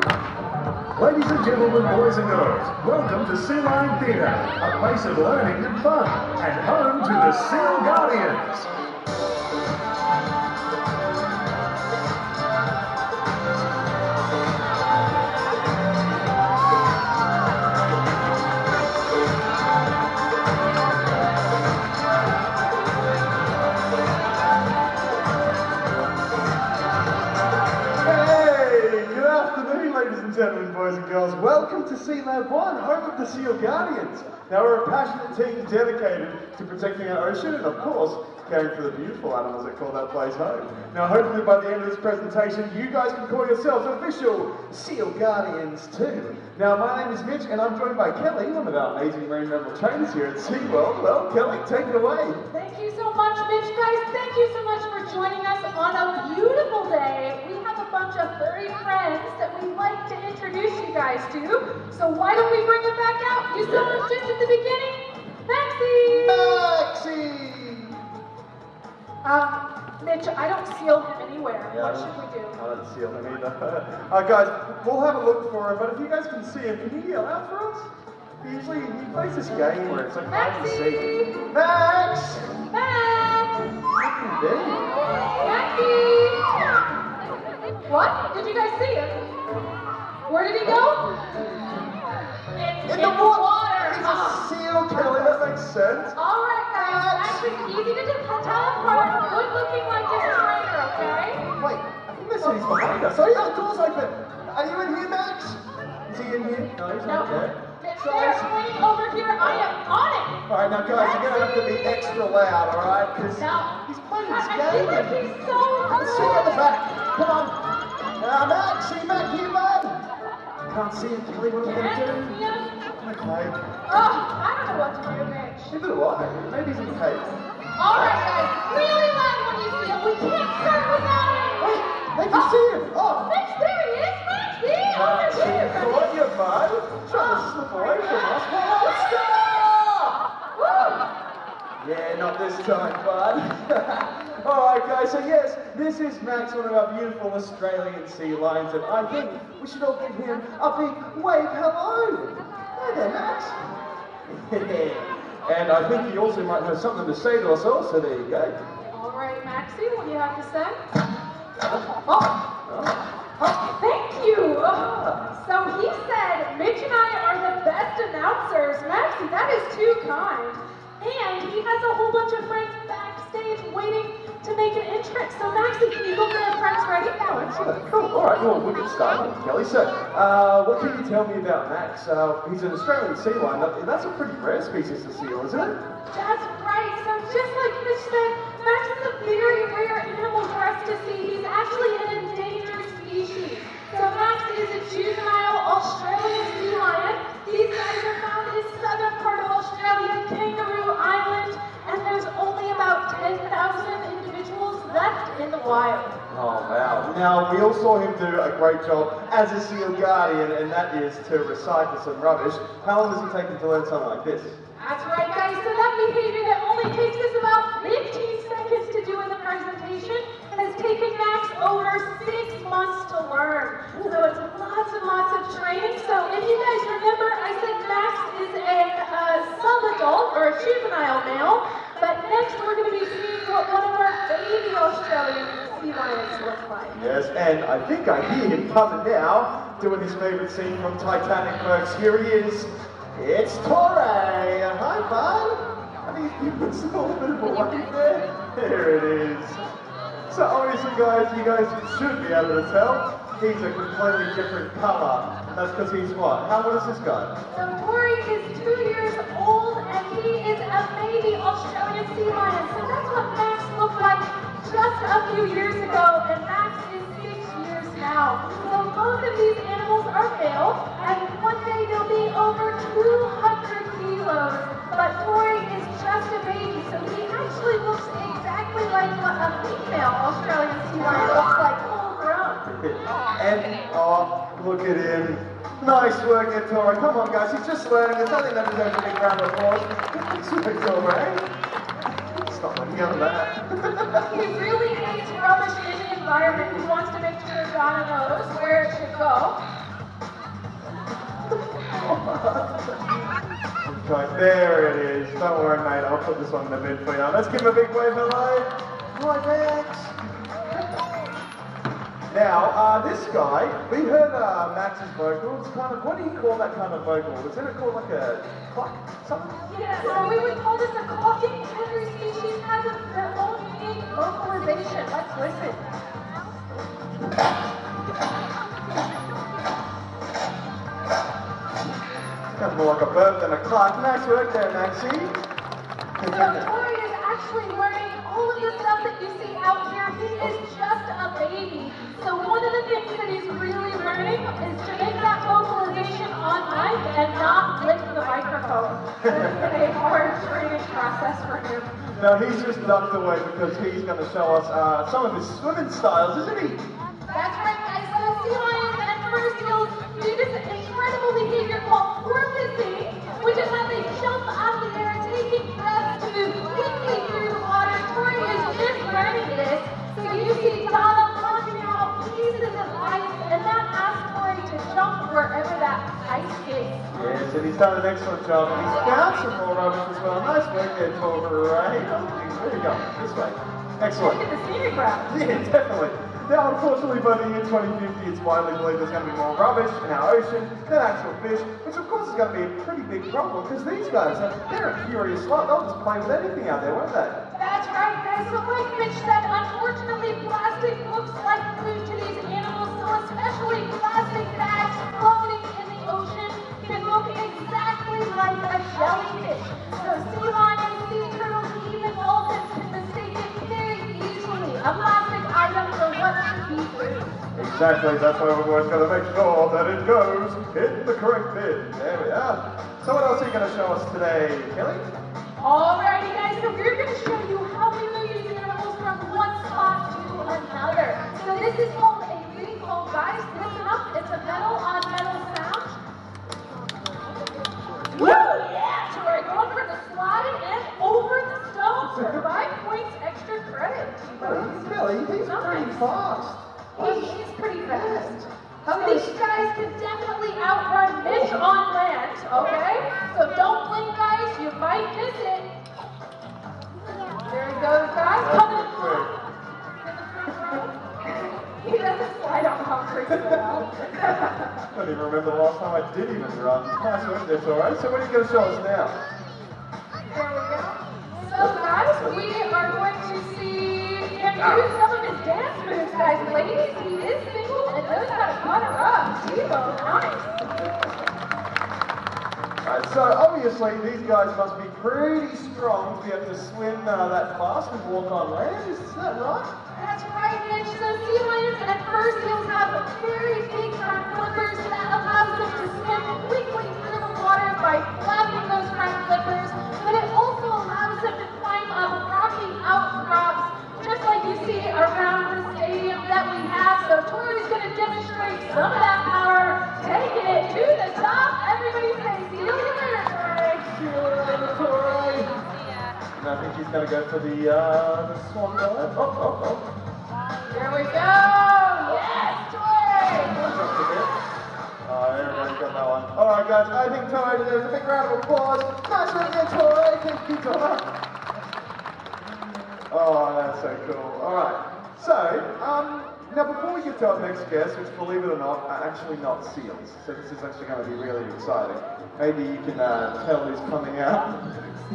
Ladies and gentlemen, boys and girls, welcome to Sea Lion Theatre, a place of learning and fun, and home to the Seal Guardians. Ladies and gentlemen, boys and girls, welcome to Sea Lab 1, home of the Seal Guardians. Now, we're a passionate team dedicated to protecting our ocean and, of course, caring for the beautiful animals that call that place home. Now, hopefully by the end of this presentation, you guys can call yourselves official Seal Guardians too. Now, my name is Mitch, and I'm joined by Kelly, one of our amazing marine mammal trainers here at SeaWorld. Well, Kelly, take it away. Thank you so much, Mitch. Guys, thank you so much for joining us on a beautiful day. We have a bunch of furry friends that we'd like to introduce you guys to. So why don't we bring them back out? You saw them just at the beginning. Maxie! Maxie! Mitch, I don't seal him anywhere. Yeah, What should we do? I don't seal him either. Guys, we'll have a look for him, but if you guys can see him, can you yell out for us? He plays this game where it's like hide and seek. Max! Max! Maxie! What? Did you guys see him? Where did he go? In the water! He's a seal, Kelly, that makes sense. All right, guys. Actually, easy to tell apart. Good looking like this trainer, okay? Wait, I think this is behind us. Oh yeah, the door's open. Are you in here, Max? Is he in here? No, he's not there. They're swinging over here. I am on it. All right, now guys, you're gonna have to be extra loud, all right? Because he's playing this game. I feel like he's so Let's see at the back. Come on. Max, see back here, bud. Can't see him, Kelly. What are we gonna do? Okay. Oh, I don't know what to do, Mitch. Neither do I. Maybe he's in the cave. All right, guys. Really loud when you see him. We can't start without him. Wait, they can see him. Oh. Mitch, there he is. Maxie, over here. Caught you, bud. Trying to slip away from us. Whoa, stop! Woo! Yeah, not this time, bud. Alright guys, so yes, this is Max, one of our beautiful Australian sea lions, and I think we should all give him a big wave hello. Hi there, Max. And I think he also might have something to say to us also, there you go. All right, Maxie, what do you have to say? Thank you. So he said Mitch and I are the best announcers. Maxie, that is too kind. And he has a whole bunch of friends backstage waiting to make an entrance. So Maxie, can you go get our friends ready? Oh, excellent. Cool. All right, well, we'll get started, Kelly. So, what can you tell me about Max? He's an Australian sea lion. That's a pretty rare species of seal, isn't it? That's right. So just like Mitch said, Max is a very rare animal for us to see. He's actually an endangered species. So Max is a juvenile Australian sea lion. These guys are found in the southern part of Australia, Kangaroo Island, and there's only about 10,000 individuals left in the wild. Oh, wow. Now, we all saw him do a great job as a seal guardian, and that is to recycle some rubbish. How long does it take him to learn something like this? That's right, guys. So that behavior that only takes us about 15 seconds to do in the presentation has taken Max over 6 months to learn. So it's lots and lots of training. So if you guys remember, I said Max is a sub-adult or a juvenile male. But next we're going to be seeing what one of our baby Australian sea lions looks like. Yes, and I think I hear him coming now, doing his favorite scene from Titanic, folks. Here he is. It's Torre! Hi, bud! I mean, it's a little bit of a wave there. There it is. So obviously, guys, you guys should be able to tell. He's a completely different color. That's because he's what? How old is this guy? So Torre is 2 years old, and he is a baby Australian sea lion. So that's what Max looked like just a few years ago, and Max is 6 years now. So both of these animals are male, and one day they'll be over 200 kilos. But Torre is just a baby, so he actually looks exactly like what a female Australian sea lion looks like, full grown. And, oh, look at him. Nice work there, Torre. Come on, guys, he's just learning. There's nothing that deserves a big round of applause. Super Torre, eh? Stop looking at that. He really hates rubbish in the environment. He wants to make sure Donna knows where it should go. There it is. Don't worry, mate. I'll put this one in the bin for you. Let's give him a big wave. Hello. Hi, Max. Now, this guy, we heard Max's vocal. It's kind of, what do you call that kind of vocal? Isn't it called like a cluck? Something? Yeah, so we would call this a clucking. Every species has their own unique vocalization. Let's listen. Sounds more like a burp than a cluck. Nice work there, Maxie. So Tori is actually learning all of the stuff that you see out here. He is just a baby. So one of the things that he's really learning is to make that vocalization on mic and not lick the microphone. It's been a hard training process for him. No, he's just ducked away because he's going to show us some of his swimming styles, isn't he? That's right, guys. So sea lions and fur seals do this incredible behavior called porpoising, which is how they jump out of the air, taking breaths to move quickly through the water. Tori is just learning this. So you see Donald punching out pieces of ice, and that asks Tori to jump wherever that ice is. Yes, and he's done an excellent job. And he's found some more rubbish as well. Nice work there, Tori. Right? There you go. This way. Excellent. Look at the scenery graph. Yeah, definitely. Now, unfortunately, by the year 2050, it's widely believed there's going to be more rubbish in our ocean than actual fish, which of course is going to be a pretty big problem because these guys, they're a curious lot. They'll just play with anything out there, won't they? That's right, guys. So like Mitch said, unfortunately, plastic looks like food to these animals, so especially plastic bags floating in the ocean can look exactly like a jellyfish. So sea lions, sea turtles, even dolphins can mistake it very easily. A plastic item for what should be food. Exactly, that's why we've always got to make sure that it goes in the correct bin. There we are. So what else are you going to show us today, Kelly? Alrighty guys, so we're going to show you how we move these animals from one spot to another. So this is called a reading call, guys. Listen up, it's a metal on metal sound. Woo! Yeah! So we're going for the slide and over the stone for 5 points extra credit. Kelly, he's pretty fast. He's pretty fast. These guys can definitely outrun Mitch on land, okay? So don't blink, guys. You might miss it. There he goes, guys. Coming along. He doesn't slide on concrete so well. I don't even remember the last time I did even run. Nice work there, alright. So what are you going to show us now? There we go. So, guys, we are going to see him use some of his dance moves, guys. Ladies, he is single and knows how to cut her up. Devo, nice. Right, so obviously these guys must be pretty strong to be able to swim that fast and walk on land. Is that right? That's right, Mitch. So sea lions and fur seals have very big front flippers that allows them to swim quickly through the water by flapping those front flippers, but it also allows them to climb up rocky outcrops, just like you see around the stadium that we have. So Tori's going to demonstrate some of that power, taking it to the top. Everybody say, see you later, Tori. See you later, Tori. And I think he's going to go for the swan dive. Oh. Here we go. Yes, Tori. Oh, everybody's got that one. All right, guys, I think Tori deserves a big round of applause. Nice work there, Tori. Thank you, Tori. Oh, that's so cool. All right. So, now before we get to our next guest, which, believe it or not, are actually not seals, so this is actually going to be really exciting. Maybe you can tell who's coming out.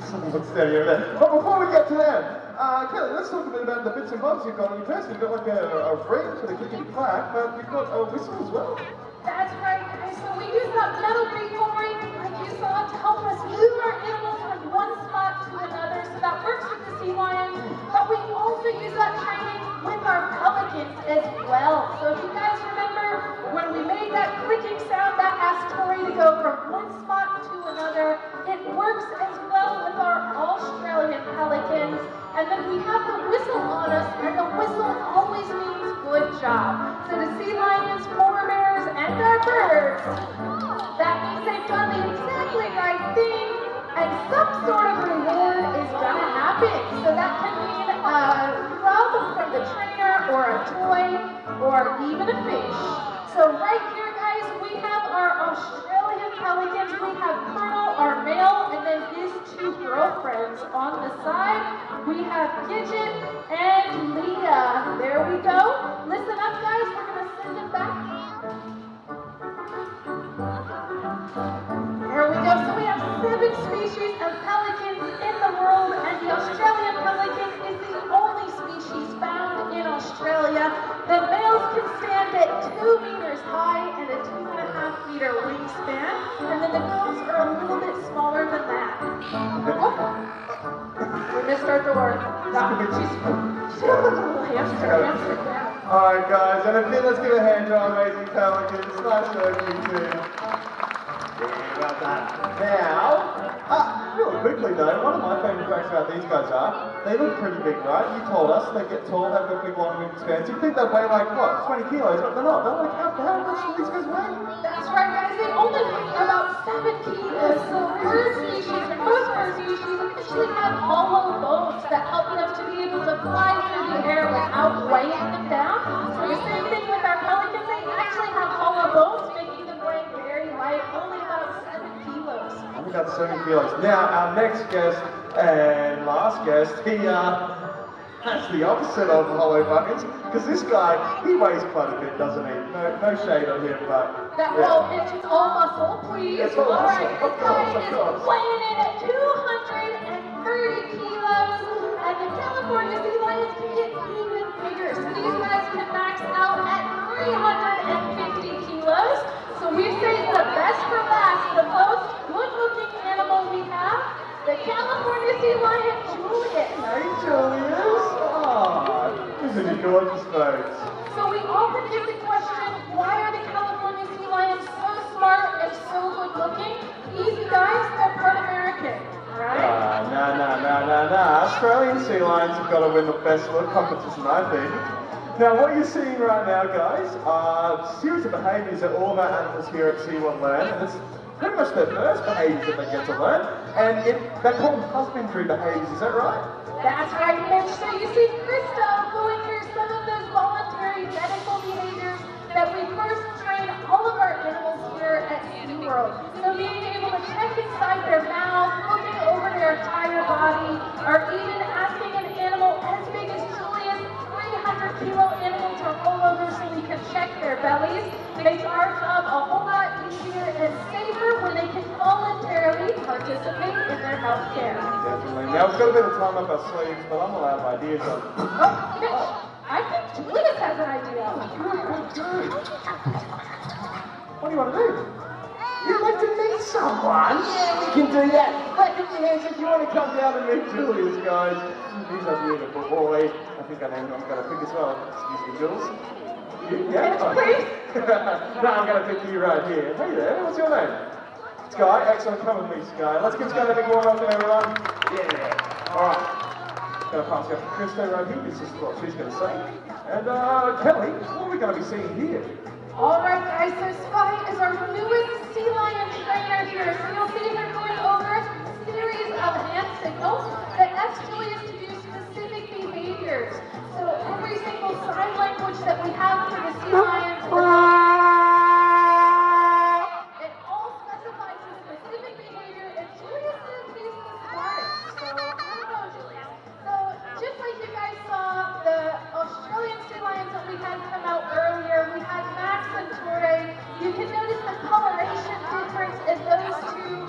Someone's standing over there. But before we get to them, Kelly, let's talk a bit about the bits and bobs you've got on your person. You've got like a ring for the kicking clack, but you've got a whistle as well. That's right, guys. So we use that metal recoil, like you saw, to help us move our animals from one spot to another. So that works with the sea lions, but we also use that training with our pelicans as well. So if you guys remember when we made that clicking sound that asked Tori to go from one spot to another, it works as well with our Australian pelicans. And then we have the whistle on us, and the whistle always means good job. So the sea lions, polar bears, and our birds, that means they've done the exactly right thing, and some sort of reward is gonna happen. So that can mean a rub from the trainer, or a toy, or even a fish. So right here, guys, we have our Australian pelicans. We have Colonel, our male, and then we have Gidget and Mira. There we go. Listen up, guys. We're going to send it back. There we go. So we have 7 species of pelicans in the world, and the Australian pelican is the only species found in Australia. The males can stand at 2 meters high and a 2.5 meter wingspan, and then the girls are a little bit smaller than that. We missed our door. She's got a little hamster down. Alright guys, and let's give a hand to our amazing pelicans. Nice work, you two. Yeah, well done. Now, really quickly though, one of my favourite facts about these guys are, they look pretty big, right? You told us they get tall, they've got big long wingspans. You think they weigh like, what, 20 kilos? But they're not. They're like, how much do these guys weigh? That's right, guys. They only weigh about 7 kilos. So bird species, most bird species actually have hollow bones that help them to be able to fly through the air without weighing them down. So the same thing with our pelicans, they actually have hollow bones, making them weigh very light, only about 7 kilos. I think that's 7 kilos. Now, our next guest and last guest, that's the opposite of hollow buckets, because this guy, he weighs quite a bit, doesn't he? No shade on him, but... Well, it's all muscle, please. It's all muscle, right, this guy is weighing in at 230 kilos, and the California sea lions can get even bigger. So these guys can max out at 350 kilos. So we've saved the best for last, the most good-looking animal we have, the California sea lion, Julius. Hey, Julius. Oh, isn't he gorgeous, folks? So we often get the question, why are the California sea lions so smart and so good-looking? Easy, guys, they're part American, right? Nah. Australian sea lions have got to win the best look competition, I think. Now, what you're seeing right now, guys, are a series of behaviours that all of our animals here at Sea1 learn, and it's pretty much their first behaviours that they get to learn, and they're called husbandry behaviours, is that right? That's right, Mitch. So you see Krista going through some of those voluntary medical behaviors that we first train all of our animals here at SeaWorld. So being able to check inside their mouth, looking over their entire body, or even asking an animal as big as Julius, 300-kilo animal to roll over so we can check their bellies. Makes our job a whole lot easier and safer when they can voluntarily participate in their health care. Definitely. Now, we've got a bit of time up our sleeves, but I'm allowed ideas on... Oh, Mitch, I think Julius has an idea. What do you want to do? You'd like to meet someone? Yeah, we can do that. Clap your hands if you want to come down and meet Julius, guys. He's a beautiful boy. I think I'm going to pick as well. Excuse me, Jules. You? Yeah? Please? No, I'm going to pick you right here. Hey there, what's your name? Sky. Excellent. Come with me, Sky. Let's give Sky a big warm welcome, everyone. Yeah. All right. Going to pass you up to Krista right here. This is what she's going to say. And Kelly, what are we going to be seeing here? All right, guys, so Sky is our newest sea lion trainer here. So you'll see her going over a series of hand signals that ask Julius to do specific behaviors. So every single sign language that we have for the sea lions, it all specifies a specific behavior, and Julius says he's the smartest. So I don't know, Julius. So just like you guys saw the Australian sea lions that we had come out earlier, we had Max and Torre. You can notice the coloration difference in those two.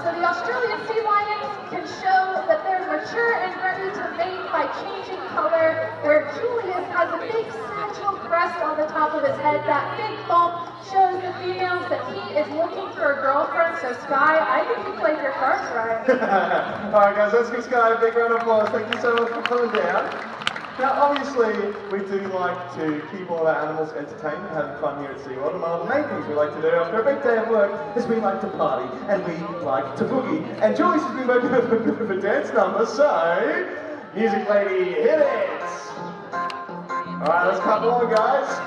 So the Australian sea lions can show that they're mature and ready to mate by changing color, where Julius has a big satchel crest on the top of his head. That big bump shows the females that he is looking for a girlfriend. So Sky, I think you played your cards right. Alright guys, let's give Sky a big round of applause. Thank you so much for coming down. Now obviously, we do like to keep all our animals entertained and having fun here at SeaWorld, and one of the main things we like to do after a big day of work is we like to party, and we like to boogie. And Julius has been working with a bit of a dance number, so... Music lady, hit it! Alright, let's clap along, guys.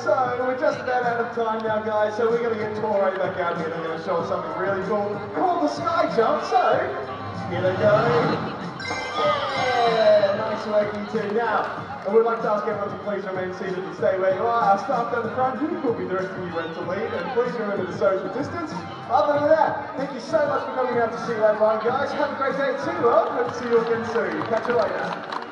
so we're just about out of time now, guys, so we're going to get Torre back out here. They're going to show us something really cool called the sky jump. So, here they go. Yeah, nice work, you two. Now, I would like to ask everyone to please remain seated and stay where you are. Our staff down the front here will be directing you when to leave, and please remember the social distance. Other than that, thank you so much for coming out to see that one, guys. Have a great day too. Hope to see you again soon. Catch you later.